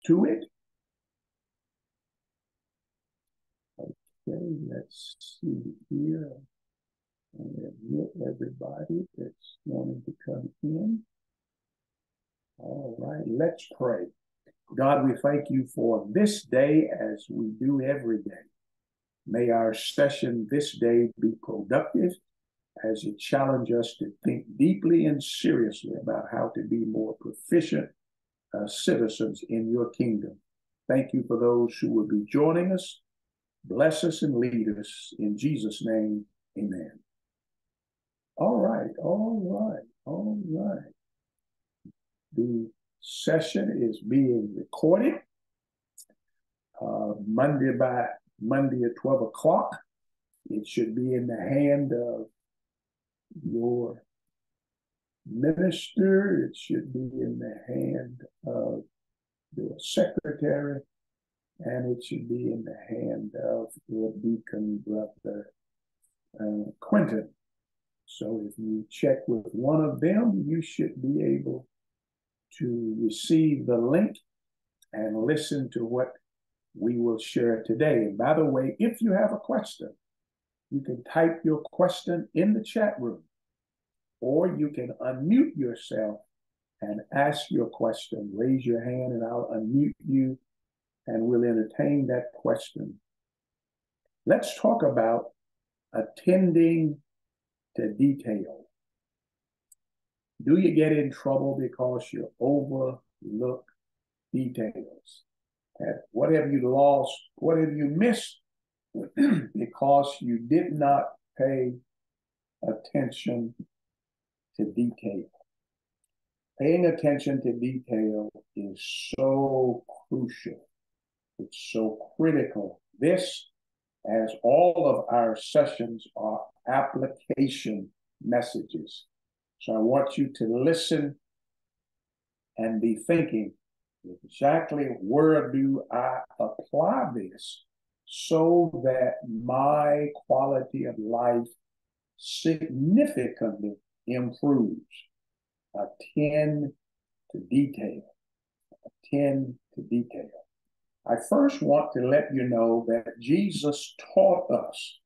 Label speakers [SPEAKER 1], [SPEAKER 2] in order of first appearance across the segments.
[SPEAKER 1] to it. Okay, let's see here. And admit everybody that's wanting to come in. All right, let's pray. God, we thank you for this day as we do every day. May our session this day be productive as it challenges us to think deeply and seriously about how to be more proficient citizens in your kingdom. Thank you for those who will be joining us. Bless us and lead us. In Jesus' name, amen. All right. The session is being recorded Monday at 12 o'clock. It should be in the hand of your minister. It should be in the hand of your secretary, and it should be in the hand of your deacon brother, Quentin. So if you check with one of them, you should be able to receive the link and listen to what we will share today. And by the way, if you have a question, you can type your question in the chat room, or you can unmute yourself and ask your question. Raise your hand and I'll unmute you and we'll entertain that question. Let's talk about attending to detail. Do you get in trouble because you overlook details? And what have you lost? What have you missed because you did not pay attention to detail? Paying attention to detail is so crucial. It's so critical. This, as all of our sessions, are application messages. So I want you to listen and be thinking, exactly where do I apply this so that my quality of life significantly improves? Attend to detail. Attend to detail. I first want to let you know that Jesus taught us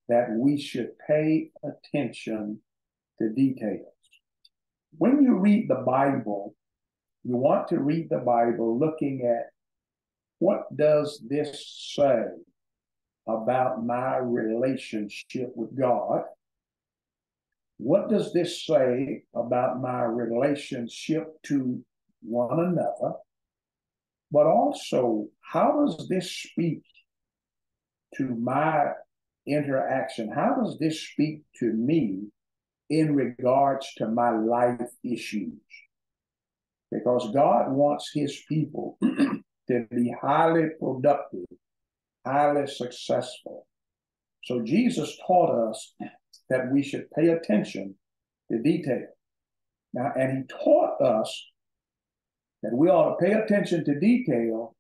[SPEAKER 1] that we should pay attention to details. When you read the Bible, you want to read the Bible looking at what does this say about my relationship with God? What does this say about my relationship to one another? But also, how does this speak to my interaction? How does this speak to me in regards to my life issues? Because God wants his people to be highly productive, highly successful. So Jesus taught us that we should pay attention to detail. Now, and he taught us that we ought to pay attention to detail,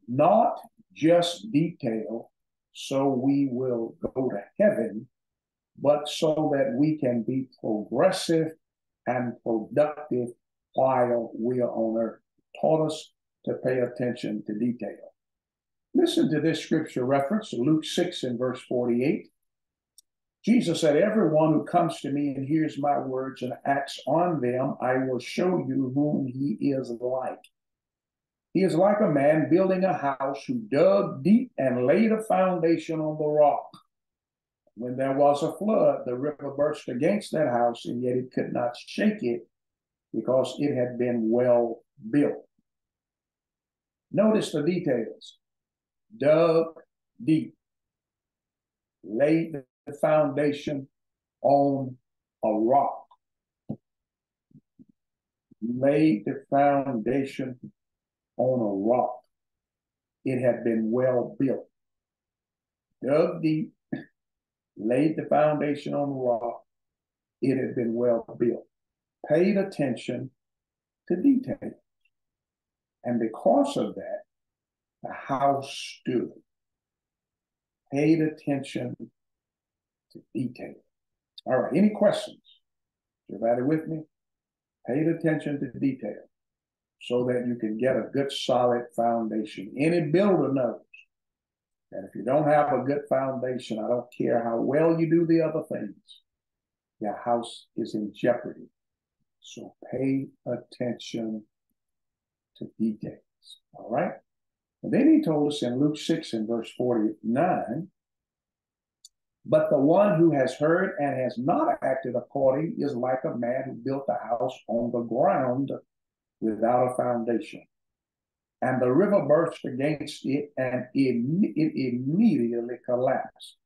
[SPEAKER 1] not just detail so we will go to heaven, but so that we can be progressive and productive while we are on earth. Taught us to pay attention to detail. Listen to this scripture reference, Luke 6 and verse 48. Jesus said, everyone who comes to me and hears my words and acts on them, I will show you whom he is like. He is like a man building a house who dug deep and laid a foundation on the rock. When there was a flood, the river burst against that house, and yet it could not shake it because it had been well built. Notice the details. Dug deep, laid the foundation on a rock. Laid the foundation on a rock. It had been well built. Dug deep, laid the foundation on the rock. It had been well built. Paid attention to details. And because of that, the house stood. Paid attention to detail. All right, any questions? Everybody with me? Paid attention to detail. so that you can get a good solid foundation. Any builder knows that if you don't have a good foundation, I don't care how well you do the other things, your house is in jeopardy. So pay attention to details. All right? And then he told us in Luke 6 and verse 49, but the one who has heard and has not acted according is like a man who built a house on the ground without a foundation. And the river burst against it, and it immediately collapsed.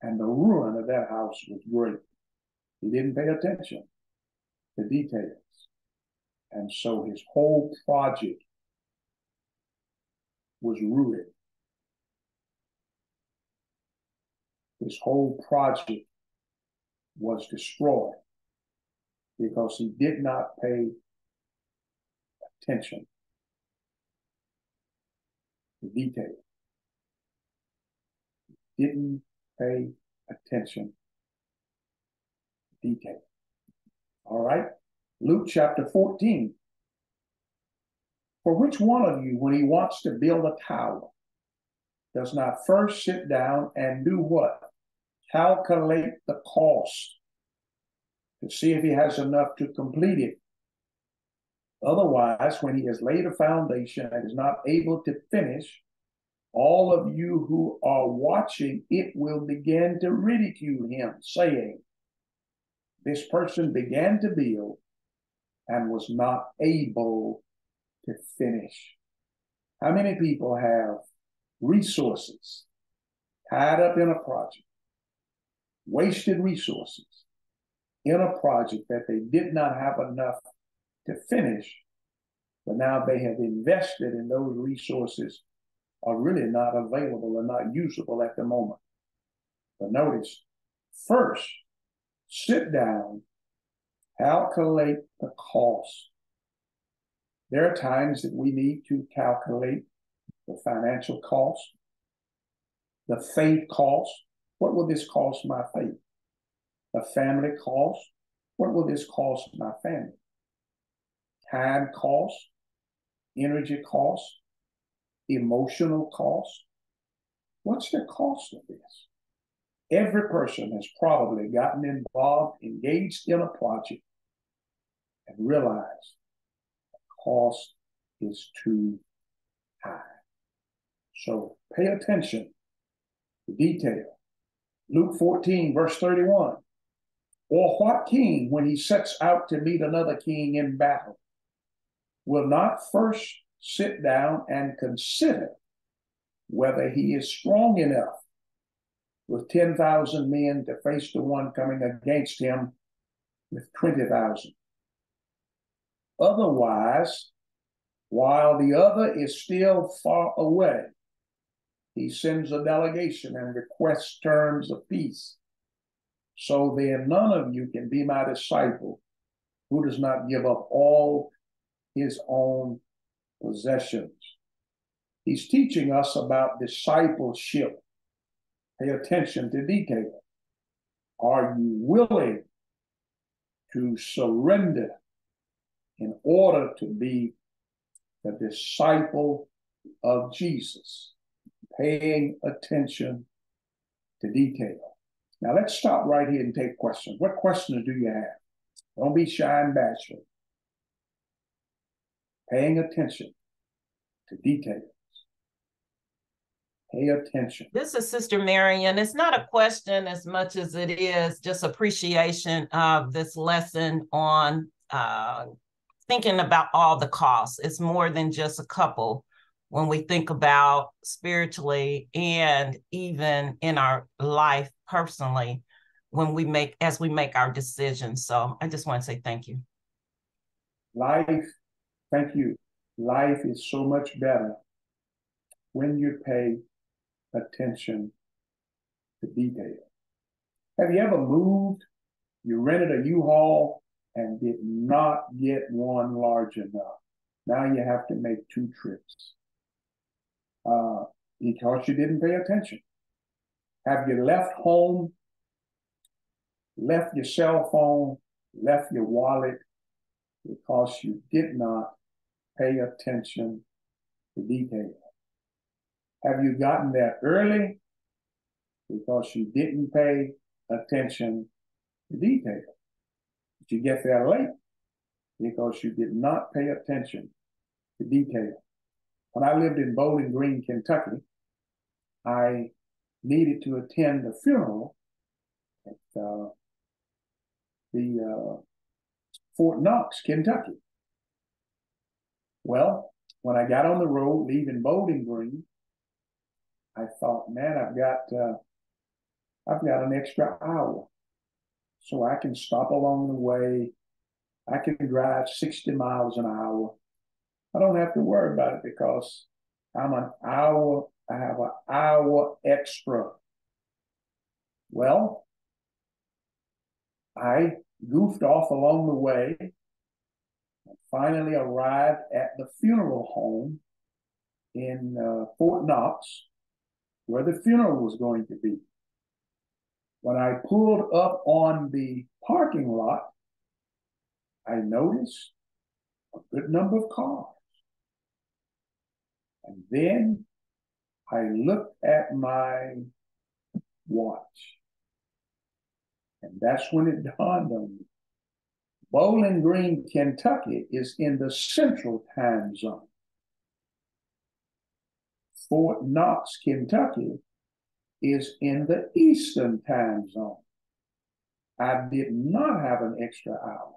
[SPEAKER 1] And the ruin of that house was great. He didn't pay attention to details. And so his whole project was ruined. His whole project was destroyed because he did not pay attention to detail. He didn't pay attention to detail. All right? Luke chapter 14. For which one of you, when he wants to build a tower, does not first sit down and do what? Calculate the cost to see if he has enough to complete it. Otherwise, when he has laid a foundation and is not able to finish, all of you who are watching it will begin to ridicule him, saying, this person began to build and was not able to finish. How many people have resources tied up in a project, wasted resources in a project that they did not have enough to finish, but now they have invested in those resources are really not available and not usable at the moment. But notice, first, sit down, calculate the cost. There are times that we need to calculate the financial cost, the faith cost. What will this cost my faith? The family cost. What will this cost my family? Time cost, energy cost, emotional cost. What's the cost of this? Every person has probably gotten involved, engaged in a project, and realized the cost is too high. So pay attention to detail. Luke 14, verse 31. Or what king, when he sets out to meet another king in battle, will not first sit down and consider whether he is strong enough with 10,000 men to face the one coming against him with 20,000? Otherwise, while the other is still far away, he sends a delegation and requests terms of peace. So then none of you can be my disciple who does not give up all his own possessions. He's teaching us about discipleship. Pay attention to detail. Are you willing to surrender in order to be the disciple of Jesus? Paying attention to detail. Now let's stop right here and take questions. What questions do you have? Don't be shy and bashful. Paying attention to details. Pay attention.
[SPEAKER 2] This is Sister Marion. It's not a question as much as it is just appreciation of this lesson on thinking about all the costs. It's more than just a couple when we think about spiritually and even in our life personally as we make our decisions. So I just want to say thank you.
[SPEAKER 1] Thank you. Life is so much better when you pay attention to detail. Have you ever moved? You rented a U-Haul and did not get one large enough. Now you have to make 2 trips because you didn't pay attention. Have you left home, left your cell phone, left your wallet because you did not pay attention to detail? Have you gotten there early because you didn't pay attention to detail? Did you get there late because you did not pay attention to detail? When I lived in Bowling Green, Kentucky, I needed to attend a funeral at the Fort Knox, Kentucky. Well, when I got on the road leaving Bowling Green, I thought, man, I've got an extra hour, so I can stop along the way. I can drive 60 miles an hour. I don't have to worry about it because I have an hour extra. Well, I goofed off along the way and finally arrived at the funeral home in Fort Knox, where the funeral was going to be. When I pulled up on the parking lot, I noticed a good number of cars. And then I looked at my watch. And that's when it dawned on me. Bowling Green, Kentucky is in the Central Time Zone. Fort Knox, Kentucky is in the Eastern Time Zone. I did not have an extra hour.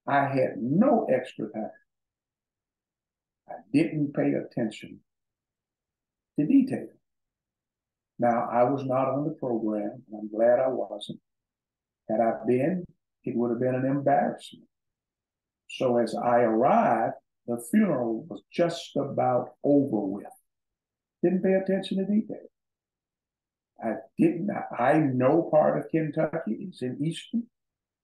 [SPEAKER 1] I had no extra time. I didn't pay attention to detail. Now, I was not on the program, and I'm glad I wasn't. Had I been, it would have been an embarrassment. So as I arrived, the funeral was just about over with. Didn't pay attention to detail. I know part of Kentucky is in Eastern.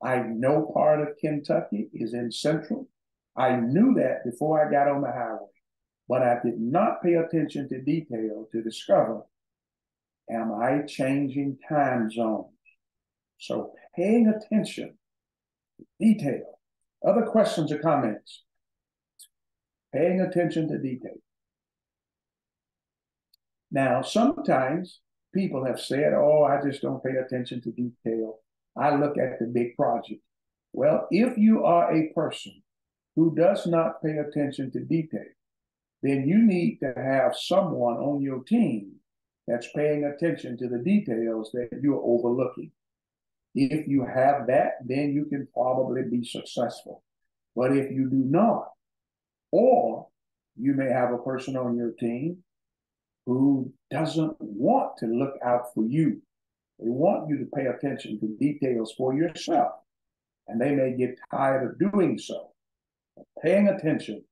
[SPEAKER 1] I know part of Kentucky is in Central. I knew that before I got on the highway, but I did not pay attention to detail to discover, am I changing time zones? So paying attention to detail. Other questions or comments? Paying attention to detail. Now, sometimes people have said, oh, I just don't pay attention to detail. I look at the big project. Well, if you are a person who does not pay attention to detail, then you need to have someone on your team that's paying attention to the details that you're overlooking. If you have that, then you can probably be successful. But if you do not, or you may have a person on your team who doesn't want to look out for you. They want you to pay attention to details for yourself, and they may get tired of doing so. But paying attention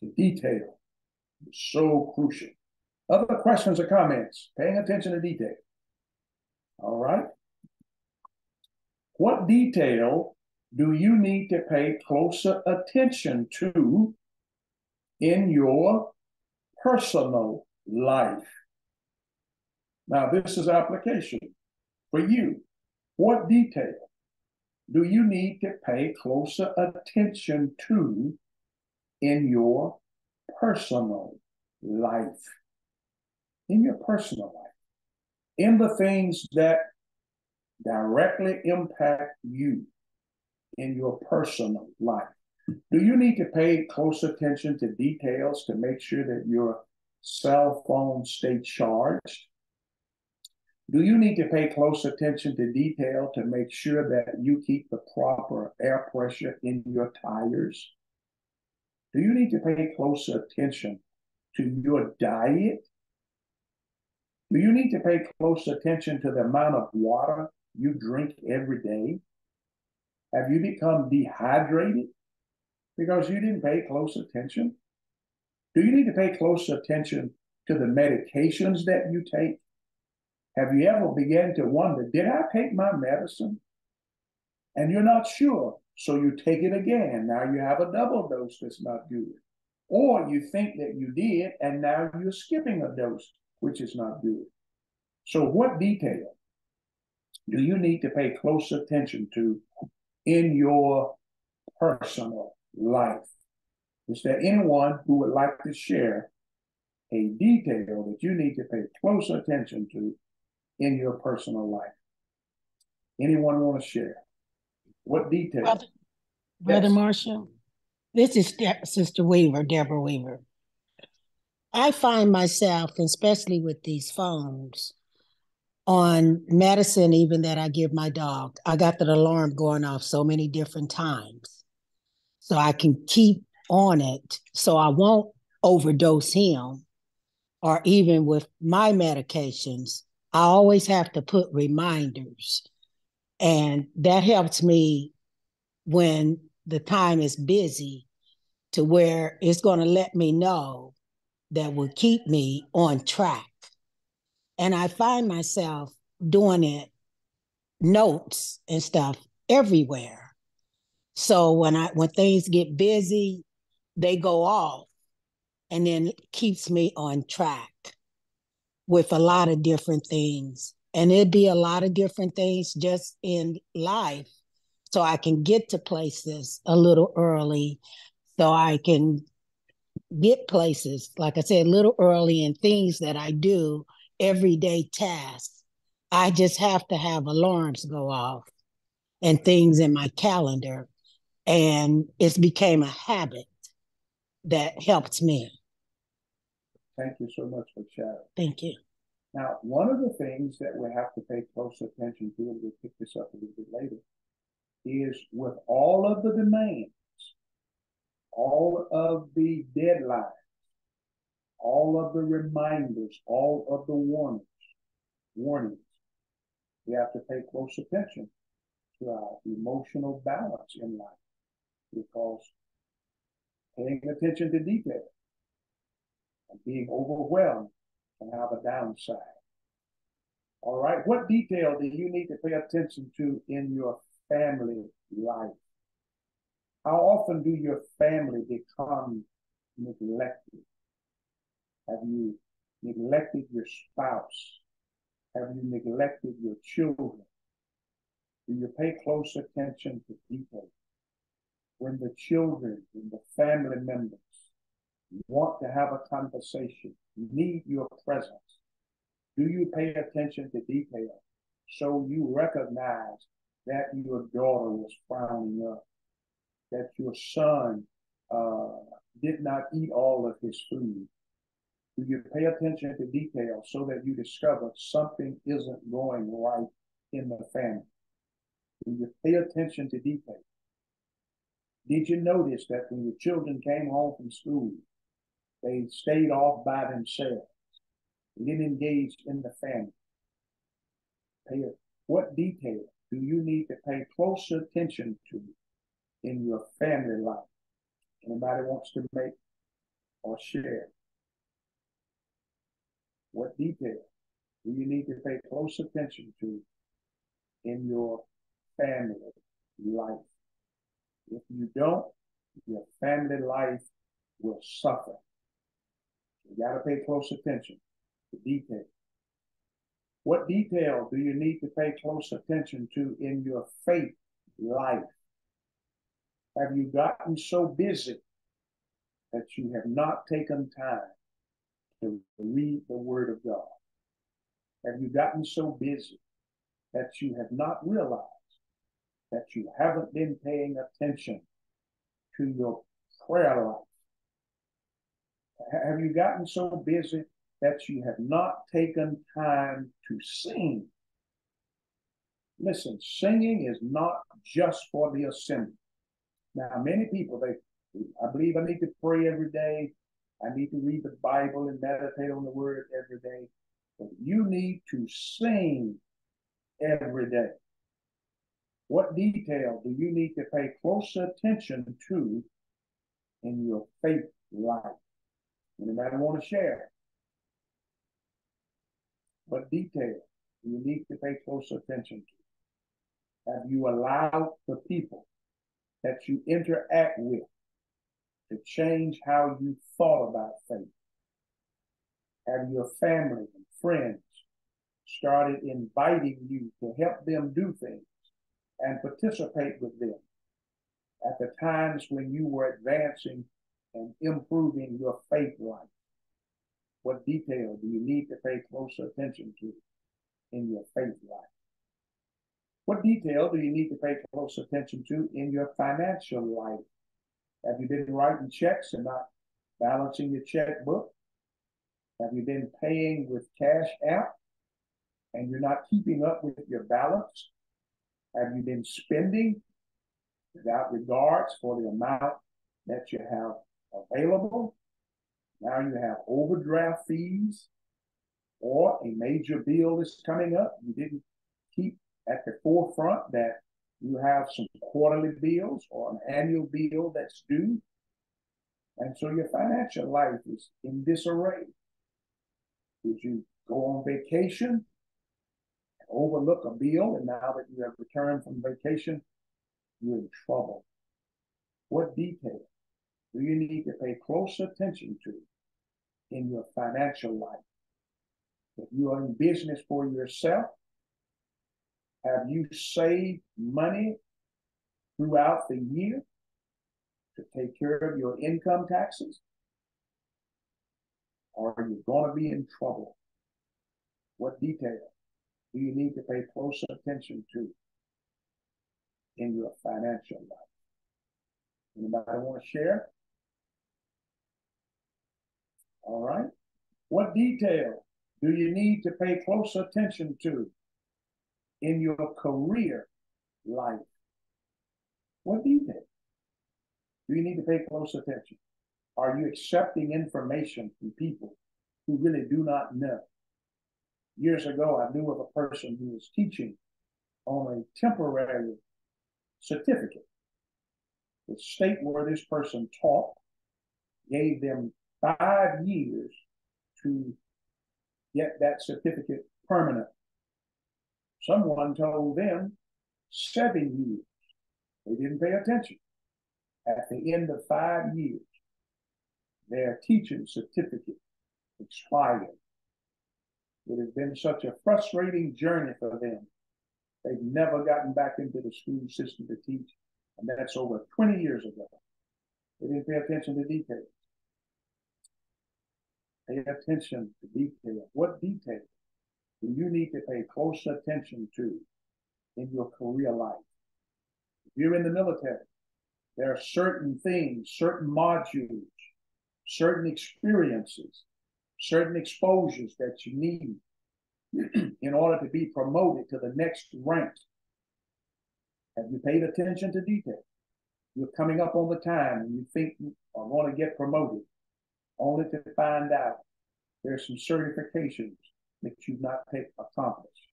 [SPEAKER 1] to detail is so crucial. Other questions or comments? Paying attention to detail. All right. What detail do you need to pay closer attention to in your personal life? Now, this is application for you. What detail do you need to pay closer attention to in your personal life? In your personal life. In the things that directly impact you in your personal life. Do you need to pay close attention to details to make sure that your cell phone stay charged? Do you need to pay close attention to detail to make sure that you keep the proper air pressure in your tires? Do you need to pay close attention to your diet? Do you need to pay close attention to the amount of water you drink every day? Have you become dehydrated because you didn't pay close attention? Do you need to pay close attention to the medications that you take? Have you ever begun to wonder, did I take my medicine? And you're not sure, so you take it again. Now you have a double dose that's not good. Or you think that you did, and now you're skipping a dose, which is not good. So what detail do you need to pay close attention to in your personal life? Is there anyone who would like to share a detail that you need to pay close attention to in your personal life? Anyone want to share? What detail?
[SPEAKER 3] Brother yes. Marshall, this is Sister Weaver, Deborah Weaver. I find myself, especially with these phones, on medicine even that I give my dog. I got that alarm going off so many different times. So I can keep on it so I won't overdose him. Or even with my medications, I always have to put reminders. And that helps me when the time is busy to where it's going to let me know that will keep me on track. And I find myself doing it, notes and stuff everywhere. So when things get busy, they go off, and then it keeps me on track with a lot of different things. And it'd be a lot of different things just in life. So I can get to places a little early, so I can get places, like I said, a little early, in things that I do, everyday tasks. I just have to have alarms go off and things in my calendar. And it's became a habit that helps me.
[SPEAKER 1] Thank you so much for sharing.
[SPEAKER 3] Thank you.
[SPEAKER 1] Now, one of the things that we have to pay close attention to, and we'll pick this up a little bit later, is with all of the demands, all of the deadlines, all of the reminders, all of the warnings, we have to pay close attention to our emotional balance in life, because paying attention to detail and being overwhelmed can have a downside. All right, what detail do you need to pay attention to in your family life? How often do your family become neglected? Have you neglected your spouse? Have you neglected your children? Do you pay close attention to detail? When the children and the family members want to have a conversation, need your presence, do you pay attention to detail so you recognize that your daughter was frowning up, that your son did not eat all of his food? Do you pay attention to detail so that you discover something isn't going right in the family? Do you pay attention to detail? Did you notice that when your children came home from school, they stayed off by themselves, didn't engage in the family? What detail do you need to pay close attention to in your family life? Anybody wants to make or share? What detail do you need to pay close attention to in your family life? If you don't, your family life will suffer. You got to pay close attention to detail. What detail do you need to pay close attention to in your faith life? Have you gotten so busy that you have not taken time to read the Word of God? Have you gotten so busy that you have not realized that you haven't been paying attention to your prayer life? Have you gotten so busy that you have not taken time to sing? Listen, singing is not just for the assembly. Now, many people, I believe I need to pray every day. I need to read the Bible and meditate on the Word every day. But you need to sing every day. What detail do you need to pay close attention to in your faith life? Anybody want to share? What detail do you need to pay close attention to? Have you allowed the people that you interact with to change how you thought about faith? Have your family and friends started inviting you to help them do things and participate with them at the times when you were advancing and improving your faith life? What detail do you need to pay closer attention to in your faith life? What detail do you need to pay close attention to in your financial life? Have you been writing checks and not balancing your checkbook? Have you been paying with Cash App and you're not keeping up with your balance? Have you been spending without regards for the amount that you have available? Now you have overdraft fees, or a major bill is coming up. You didn't keep at the forefront that you have some quarterly bills or an annual bill that's due. And so your financial life is in disarray. Did you go on vacation and overlook a bill, and now that you have returned from vacation, you're in trouble? What detail do you need to pay close attention to in your financial life? If you are in business for yourself, have you saved money throughout the year to take care of your income taxes? Or are you going to be in trouble? What detail do you need to pay close attention to in your financial life? Anybody want to share? All right. What detail do you need to pay close attention to in your career life? What detail do you need to pay close attention? Are you accepting information from people who really do not know? Years ago, I knew of a person who was teaching on a temporary certificate. The state where this person taught gave them 5 years to get that certificate permanent. Someone told them 7 years. They didn't pay attention. At the end of 5 years, their teaching certificate expired. It has been such a frustrating journey for them. They've never gotten back into the school system to teach, and that's over 20 years ago. They didn't pay attention to details. Pay attention to detail. What detail do you need to pay close attention to in your career life? If you're in the military, there are certain things, certain modules, certain experiences, certain exposures that you need in order to be promoted to the next rank. Have you paid attention to detail? You're coming up on the time and you think you are going to get promoted, only to find out there's some certifications that you've not accomplished.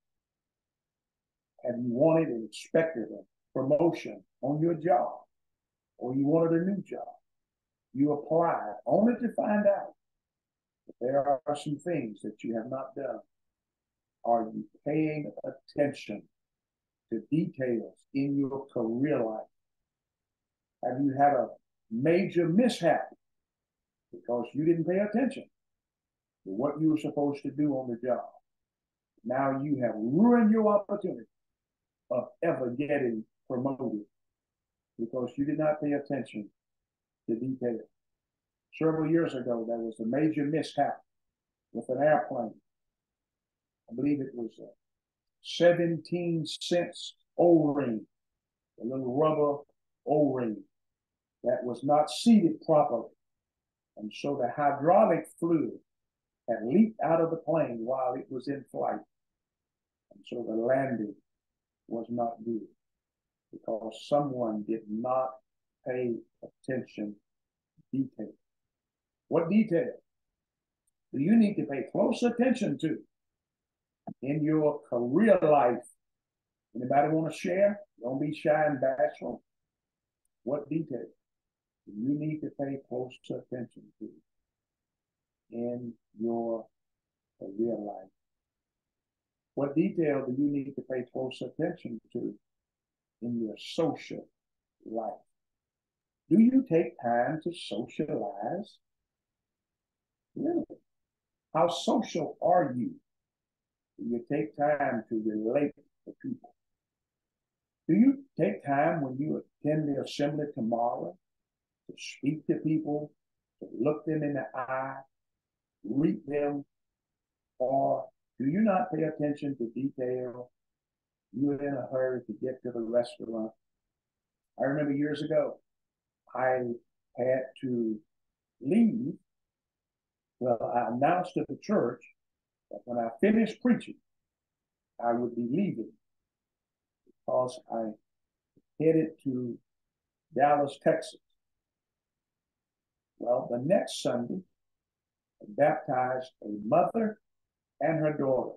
[SPEAKER 1] Have you wanted and expected a promotion on your job, or you wanted a new job? You applied only to find out that there are some things that you have not done. Are you paying attention to details in your career life? Have you had a major mishap because you didn't pay attention to what you were supposed to do on the job? Now you have ruined your opportunity of ever getting promoted because you did not pay attention to detail. Several years ago, there was a major mishap with an airplane. I believe it was a 17-cent O-ring, a little rubber O-ring that was not seated properly. And so the hydraulic fluid had leaked out of the plane while it was in flight. And so the landing was not good because someone did not pay attention to detail. What detail do you need to pay close attention to in your career life? Anybody want to share? Don't be shy and bashful. What detail do you need to pay close attention to in your career life? What detail do you need to pay close attention to in your social life? Do you take time to socialize? Really? How social are you? Do you take time to relate to people? Do you take time when you attend the assembly tomorrow to speak to people to look them in the eye, greet them, or do you not pay attention to detail? You're in a hurry to get to the restaurant. I remember years ago, I had to leave. Well, I announced to the church that when I finished preaching, I would be leaving because I headed to Dallas, Texas. Well, the next Sunday, I baptized a mother and her daughter.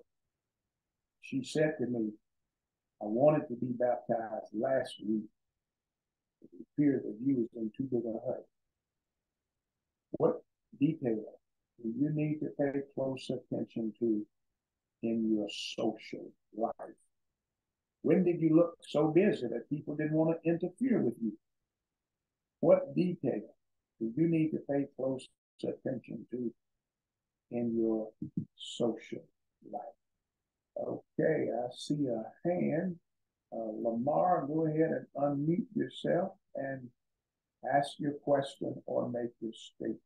[SPEAKER 1] She said to me, I wanted to be baptized last week. It appeared that you was in too big a hurry. What detail do you need to pay close attention to in your social life? When did you look so busy that people didn't want to interfere with you? What detail do you need to pay close attention to in your social life? Okay, I see a hand. Lamar, go ahead and unmute yourself and ask your question or make your statement.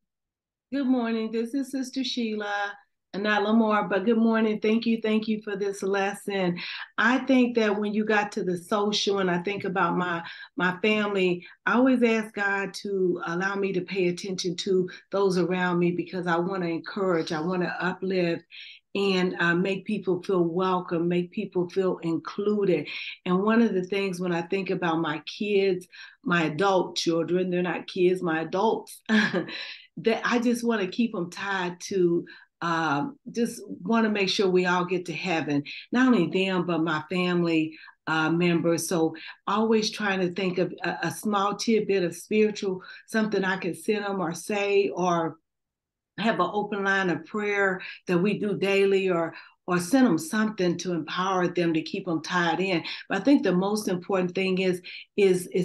[SPEAKER 4] Good morning. This is Sister Sheila, and not Lamar, but good morning. Thank you for this lesson. I think that when you got to the social, and I think about my family, I always ask God to allow me to pay attention to those around me because I want to encourage, I want to uplift, and make people feel welcome, make people feel included. And one of the things when I think about my kids, my adult children, they're not kids, my adults, that I just want to keep them tied to just want to make sure we all get to heaven. Not only them, but my family members. So always trying to think of a small tidbit of spiritual, something I can send them or say, or have an open line of prayer that we do daily, or send them something to empower them to keep them tied in. But I think the most important thing is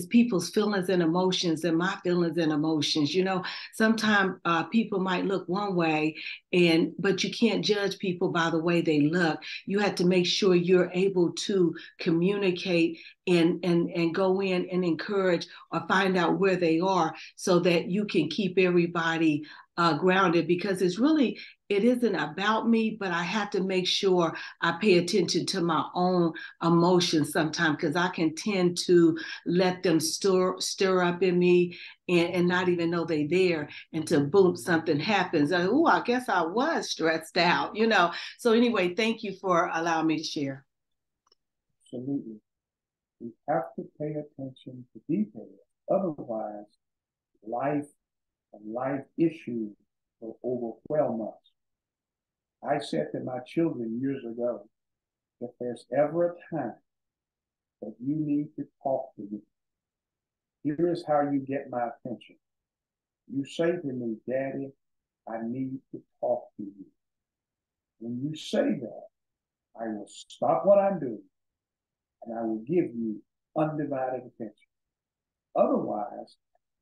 [SPEAKER 4] people's feelings and emotions, and my feelings and emotions. You know, sometimes people might look one way, but you can't judge people by the way they look. You have to make sure you're able to communicate and go in and encourage or find out where they are so that you can keep everybody grounded, because it isn't about me, but I have to make sure I pay attention to my own emotions sometimes, because I can tend to let them stir up in me and not even know they're there until boom, something happens. Oh, I guess I was stressed out, you know. So anyway, thank you for allowing me to share.
[SPEAKER 1] Absolutely. We have to pay attention to details. Otherwise, life and life issues will overwhelm us. I said to my children years ago, if there's ever a time that you need to talk to me, here is how you get my attention. You say to me, Daddy, I need to talk to you. When you say that, I will stop what I'm doing and I will give you undivided attention. Otherwise,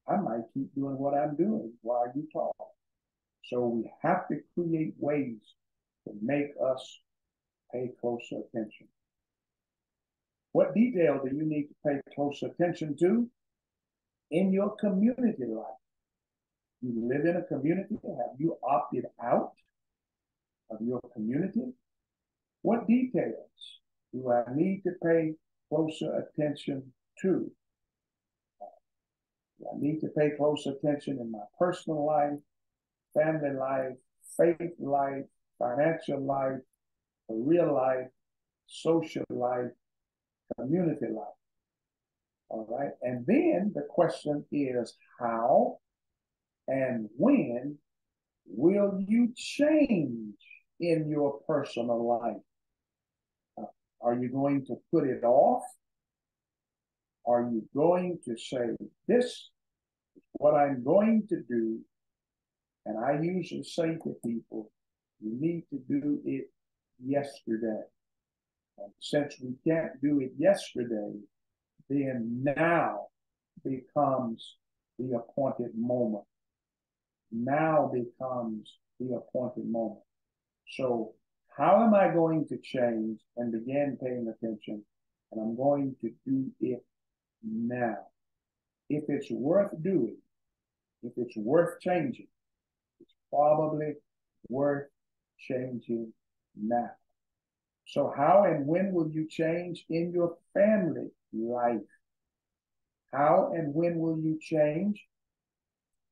[SPEAKER 1] I might keep doing what I'm doing while you talk. So we have to create ways to make us pay closer attention. What detail do you need to pay close attention to in your community life? You live in a community. Have you opted out of your community? What details do I need to pay closer attention to? I need to pay close attention in my personal life, family life, faith life, financial life, career life, social life, community life. All right. And then the question is, how and when will you change in your personal life? Are you going to put it off? Are you going to say, this is what I'm going to do? And I usually say to people, you need to do it yesterday. And since we can't do it yesterday, then now becomes the appointed moment. Now becomes the appointed moment. So how am I going to change and begin paying attention? And I'm going to do it now. If it's worth doing, if it's worth changing, probably worth changing now. So how and when will you change in your family life? How and when will you change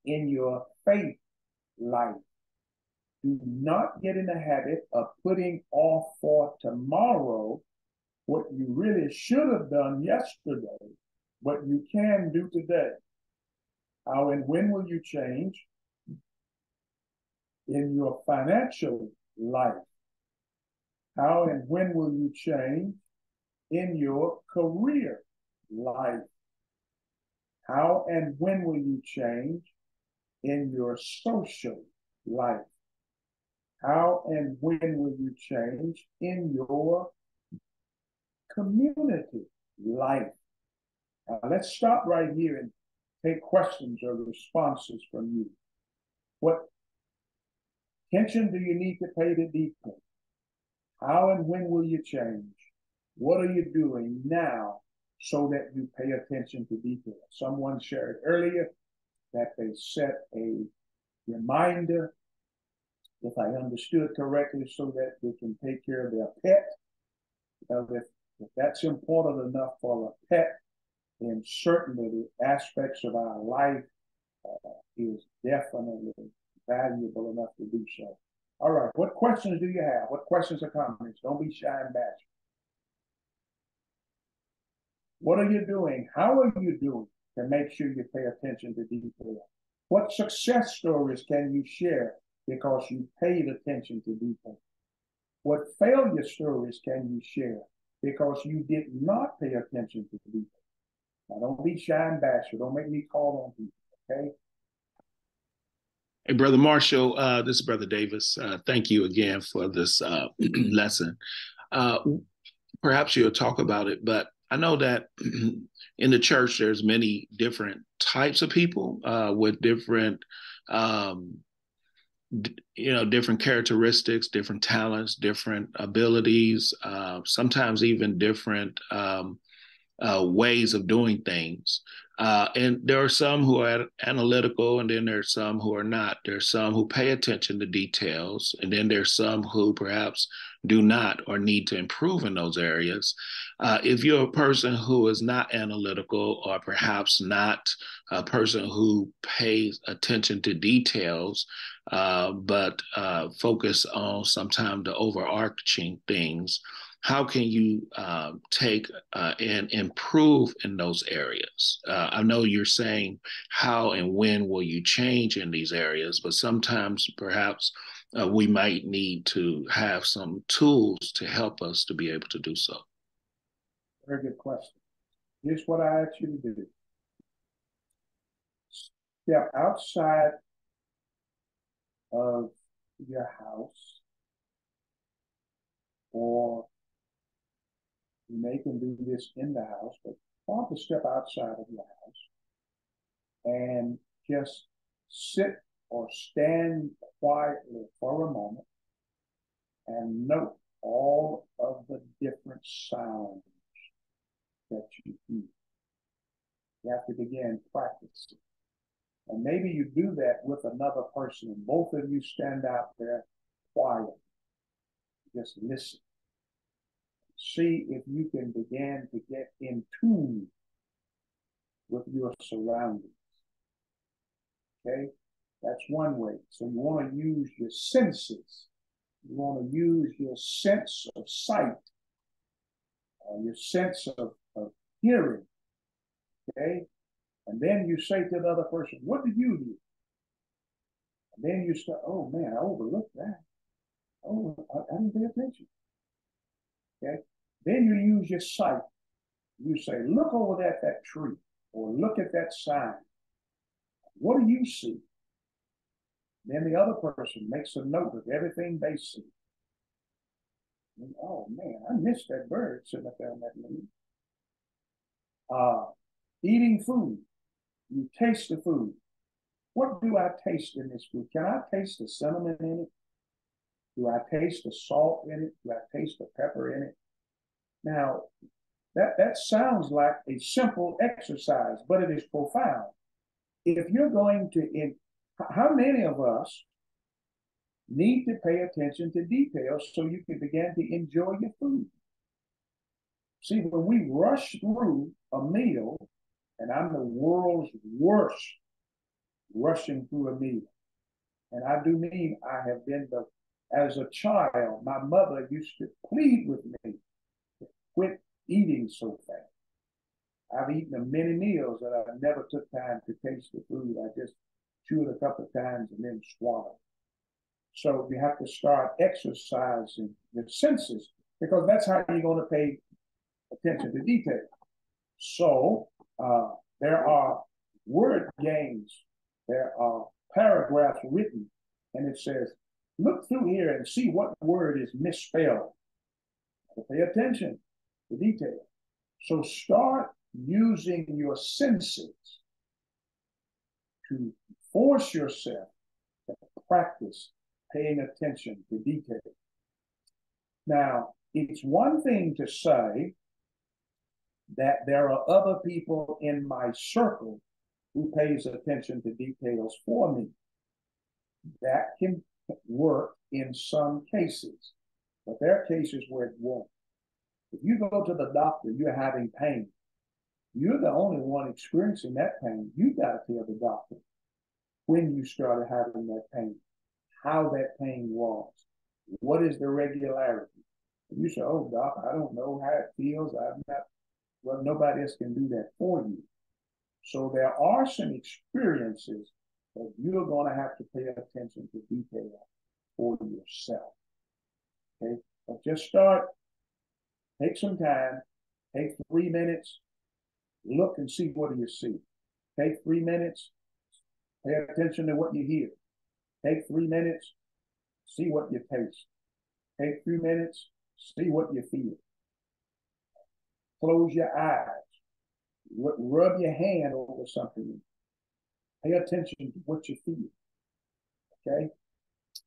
[SPEAKER 1] in your faith life? Do not get in the habit of putting off for tomorrow what you really should have done yesterday, but you can do today. How and when will you change in your financial life? How and when will you change in your career life? How and when will you change in your social life? How and when will you change in your community life? Now, let's stop right here and take questions or responses from you. What attention do you need to pay to detail? How and when will you change? What are you doing now so that you pay attention to detail? Someone shared earlier that they set a reminder, if I understood correctly, so that they can take care of their pet. If that's important enough for a pet, then certainly the aspects of our life is definitely valuable enough to do so. All right, what questions do you have? What questions or comments? Don't be shy and bashful. What are you doing? How are you doing to make sure you pay attention to detail? What success stories can you share because you paid attention to detail? What failure stories can you share because you did not pay attention to detail? Now, don't be shy and bashful. Don't make me call on people, okay?
[SPEAKER 5] Hey, Brother Marshall, this is Brother Davis. Thank you again for this lesson. Perhaps you'll talk about it, but I know that in the church, there's many different types of people with different, different characteristics, different talents, different abilities, sometimes even different ways of doing things. And there are some who are analytical, and then there's some who are not. There's some who pay attention to details, and then there's some who perhaps do not or need to improve in those areas. If you're a person who is not analytical, or perhaps not a person who pays attention to details, but focus on sometimes the overarching things, how can you take and improve in those areas? I know you're saying how and when will you change in these areas, but sometimes perhaps we might need to have some tools to help us to be able to do so.
[SPEAKER 1] Very good question. Here's what I ask you to do. Step outside of your house, or you may can do this in the house, but want to step outside of your house and just sit or stand quietly for a moment and note all of the different sounds that you hear. You have to begin practicing. And maybe you do that with another person, and both of you stand out there quietly. Just listen. See if you can begin to get in tune with your surroundings. Okay? That's one way. So you want to use your senses. You want to use your sense of sight, your sense of hearing. Okay? And then you say to the other person, what did you do? And then you say, oh man, I overlooked that. Oh, I didn't pay attention. Okay? Then you use your sight. You say, look over that tree, or look at that sign. What do you see? Then the other person makes a note of everything they see. And, oh man, I missed that bird sitting up there on that leaf. Eating food. You taste the food. What do I taste in this food? Can I taste the cinnamon in it? Do I taste the salt in it? Do I taste the pepper in it? Now, that sounds like a simple exercise, but it is profound. If you're going to, how many of us need to pay attention to details so you can begin to enjoy your food. See, when we rush through a meal, and I'm the world's worst rushing through a meal. And I do mean I have been as a child, my mother used to plead with me to quit eating so fast. I've eaten many meals that I never took time to taste the food. I just chewed a couple of times and then swallowed. So you have to start exercising the senses because that's how you're going to pay attention to detail. So there are word games, there are paragraphs written, and it says, look through here and see what word is misspelled. Pay attention to detail. So start using your senses to force yourself to practice paying attention to detail. Now, it's one thing to say that there are other people in my circle who pays attention to details for me. That can work in some cases, but there are cases where it won't. If you go to the doctor, you're having pain. You're the only one experiencing that pain. You got to tell the doctor when you started having that pain, how that pain was, what is the regularity. If you say, oh, doc, I don't know how it feels. Well, nobody else can do that for you. So there are some experiences that you're going to have to pay attention to detail for yourself. Okay, but just start. Take some time. Take 3 minutes. Look and see what do you see. Take 3 minutes. Pay attention to what you hear. Take 3 minutes. See what you taste. Take 3 minutes. See what you feel. Close your eyes. Rub your hand over something. Pay attention to what you feel. Okay?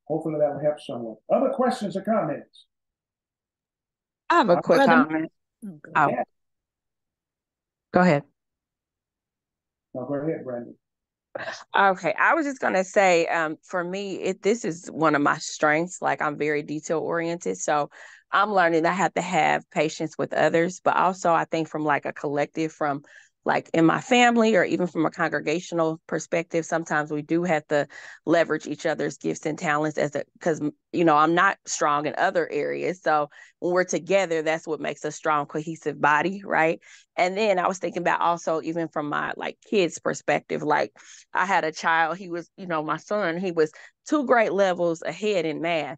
[SPEAKER 1] Hopefully that will help someone. Other questions or comments?
[SPEAKER 6] I have a quick comment. Oh. Go ahead.
[SPEAKER 1] No, go ahead, Brandon.
[SPEAKER 6] Okay, I was just gonna say, for me, this is one of my strengths. Like I'm very detail oriented, so I'm learning I have to have patience with others, but also I think from like a collective, from like in my family or even from a congregational perspective, sometimes we do have to leverage each other's gifts and talents because I'm not strong in other areas. So when we're together, that's what makes a strong, cohesive body, right? And then I was thinking about also even from my like kids' perspective, like I had a child, he was, my son, he was 2 grade levels ahead in math.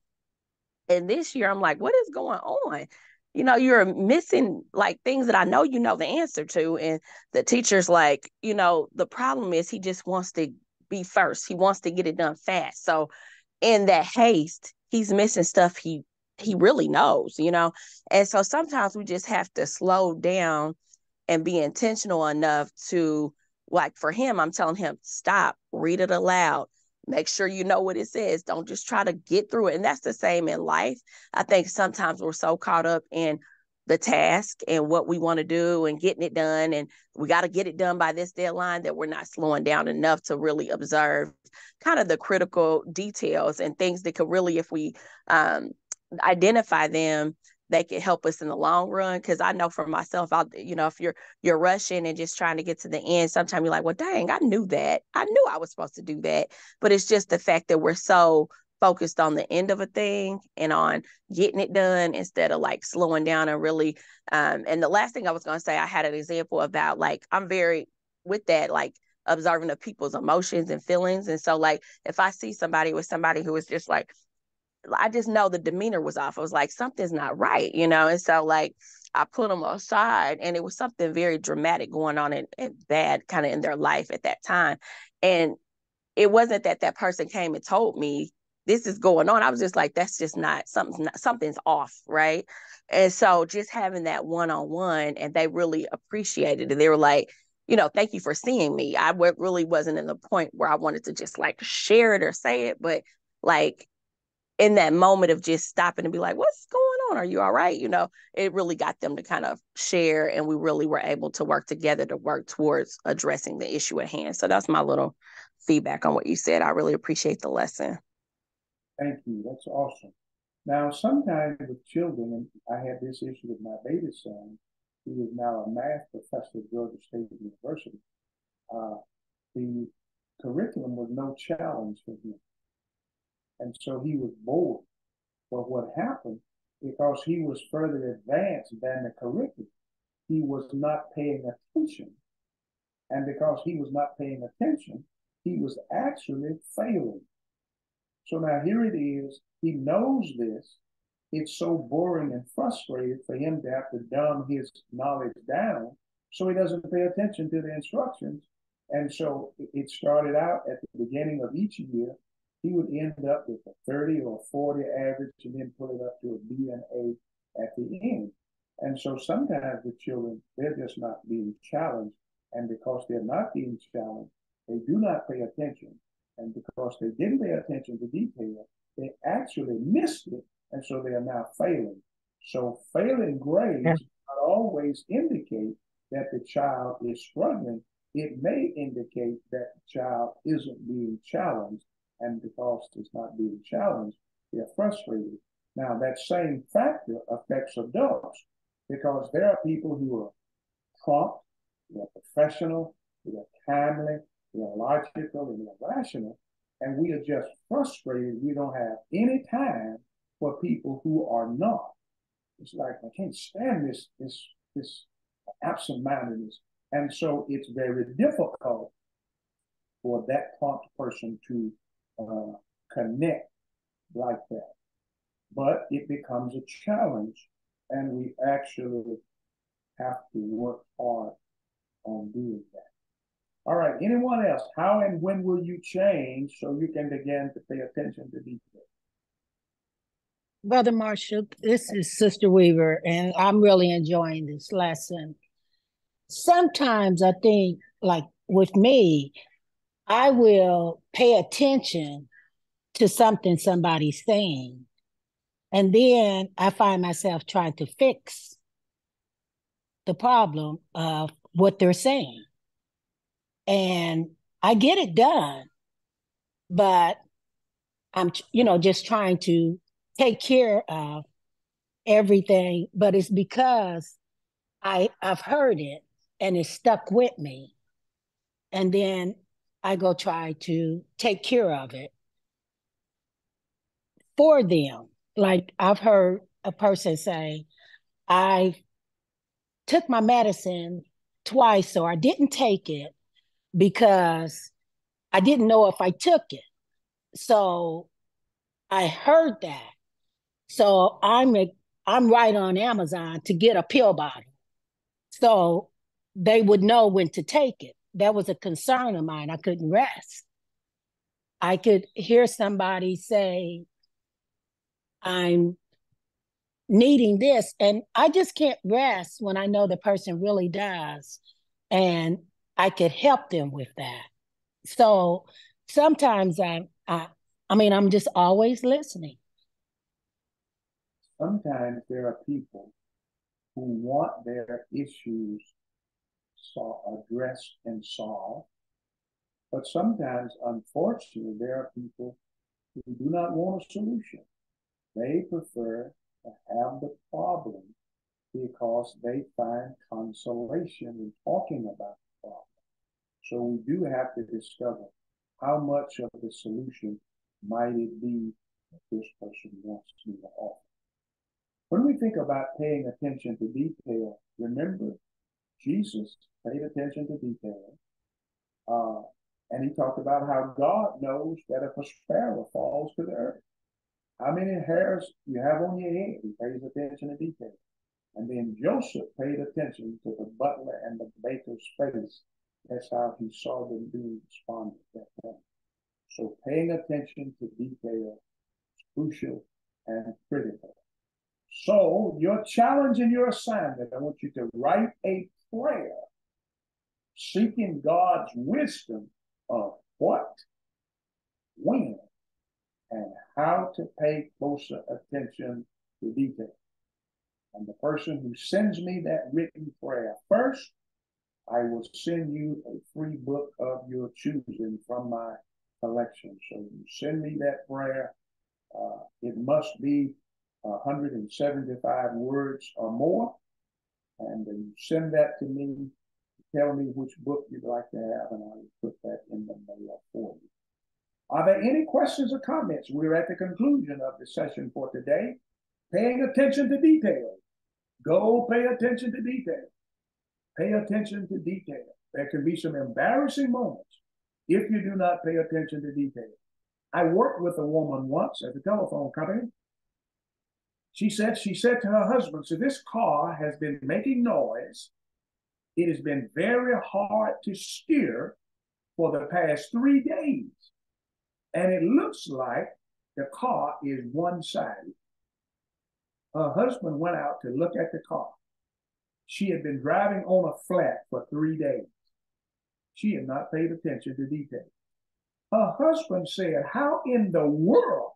[SPEAKER 6] And this year I'm like, what is going on? You're missing like things that I know the answer to. And the teacher's like, the problem is he just wants to be first. He wants to get it done fast. So in that haste, he's missing stuff he really knows, And so sometimes we just have to slow down and be intentional enough to, like for him, I'm telling him, stop, read it aloud. Make sure you know what it says. Don't just try to get through it. And that's the same in life. I think sometimes we're so caught up in the task and what we want to do and getting it done. And we got to get it done by this deadline that we're not slowing down enough to really observe kind of the critical details and things that could really, if we identify them, they can help us in the long run. Because I know for myself, if you're rushing and just trying to get to the end, sometimes you're like, well, dang, I knew that. I knew I was supposed to do that. But it's just the fact that we're so focused on the end of a thing and on getting it done instead of like slowing down and really. And the last thing I was going to say, I had an example about like, I'm very with that, like observing of people's emotions and feelings. And so like, if I see somebody with somebody who is just like, I just know the demeanor was off. I was like, something's not right, And so like I put them aside and it was something very dramatic going on and bad kind of in their life at that time. And it wasn't that person came and told me this is going on. I was just like, that's just something's off. Right. And so just having that one-on-one and they really appreciated it. They were like, thank you for seeing me. I really wasn't in the point where I wanted to just like share it or say it, but like, in that moment of just stopping and be like, what's going on? Are you all right? It really got them to kind of share and we really were able to work together to work towards addressing the issue at hand. So that's my little feedback on what you said. I really appreciate the lesson.
[SPEAKER 1] Thank you. That's awesome. Now, sometimes with children, and I had this issue with my baby son, who is now a math professor at Georgia State University. The curriculum was no challenge for him. And so he was bored. But what happened, because he was further advanced than the curriculum, he was not paying attention. And because he was not paying attention, he was actually failing. So now here it is. He knows this. It's so boring and frustrating for him to have to dumb his knowledge down, so he doesn't pay attention to the instructions. And so it started out at the beginning of each year, he would end up with a 30 or 40 average and then put it up to a B and A at the end. And so sometimes the children, they're just not being challenged. And because they're not being challenged, they do not pay attention. And because they didn't pay attention to detail, they actually missed it. And so they are now failing. So failing grades not always indicate that the child is struggling. It may indicate that the child isn't being challenged. And because it's not being challenged, they're frustrated. Now, that same factor affects adults because there are people who are prompt, they're professional, they're timely, they're logical, and they're rational, and we are just frustrated. We don't have any time for people who are not. It's like, I can't stand this absent-mindedness. And so it's very difficult for that prompt person to connect like that. But it becomes a challenge, and we actually have to work hard on doing that. All right, anyone else? How and when will you change so you can begin to pay attention to detail?
[SPEAKER 3] Brother Marshall, this is Sister Weaver, and I'm really enjoying this lesson. Sometimes I think, like with me, I will pay attention to something somebody's saying, and then I find myself trying to fix the problem of what they're saying. And I get it done, but I'm, just trying to take care of everything. But it's because I've heard it and it's stuck with me. And then I go try to take care of it for them. Like I've heard a person say, I took my medicine twice, or I didn't take it because I didn't know if I took it. So I heard that. So I'm right on Amazon to get a pill bottle, so they would know when to take it. That was a concern of mine. I couldn't rest. I could hear somebody say, I'm needing this, and I just can't rest when I know the person really does, and I could help them with that. So sometimes I'm just always listening.
[SPEAKER 1] Sometimes there are people who want their issues addressed and solved, but sometimes, unfortunately, there are people who do not want a solution. They prefer to have the problem because they find consolation in talking about the problem. So we do have to discover how much of the solution might it be that this person wants to offer. When we think about paying attention to detail, remember, Jesus paid attention to detail. And he talked about how God knows that if a sparrow falls to the earth, how many hairs you have on your head. He pays attention to detail. And then Joseph paid attention to the butler and the baker's face. That's how he saw them being responded at that point. So paying attention to detail is crucial and critical. So your challenge and your assignment, I want you to write a prayer seeking God's wisdom of what, when, and how to pay closer attention to detail. And the person who sends me that written prayer first, I will send you a free book of your choosing from my collection. So you send me that prayer, It must be 175 words or more. And you send that to me. Tell me which book you'd like to have, and I will put that in the mail for you. Are there any questions or comments? We're at the conclusion of the session for today. Paying attention to detail. Go pay attention to detail. Pay attention to detail. There can be some embarrassing moments if you do not pay attention to detail. I worked with a woman once at the telephone company. She said to her husband, so this car has been making noise. It has been very hard to steer for the past 3 days. And it looks like the car is one-sided. Her husband went out to look at the car. She had been driving on a flat for 3 days. She had not paid attention to detail. Her husband said, how in the world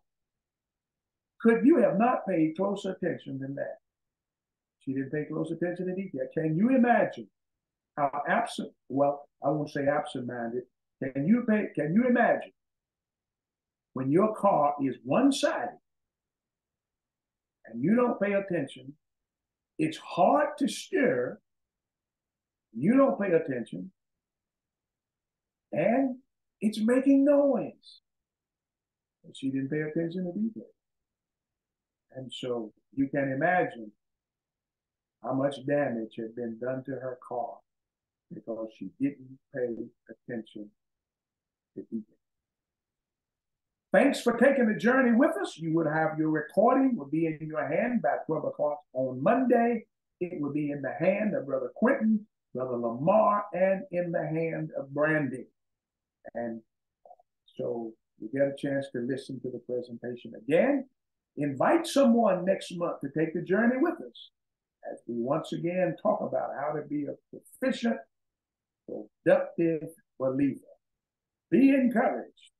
[SPEAKER 1] could you have not paid close attention than that? She didn't pay close attention to detail. Can you imagine how absent, well, I won't say absent-minded, can you imagine when your car is one-sided and you don't pay attention, it's hard to steer, you don't pay attention, and it's making noise. And she didn't pay attention to detail. And so you can imagine how much damage had been done to her car because she didn't pay attention to detail. Thanks for taking the journey with us. You would have your recording will be in your hand by 12 o'clock on Monday. It will be in the hand of Brother Quentin, Brother Lamar, and in the hand of Brandy. And so you get a chance to listen to the presentation again. Invite someone next month to take the journey with us as we once again talk about how to be a proficient, productive believer. Be encouraged.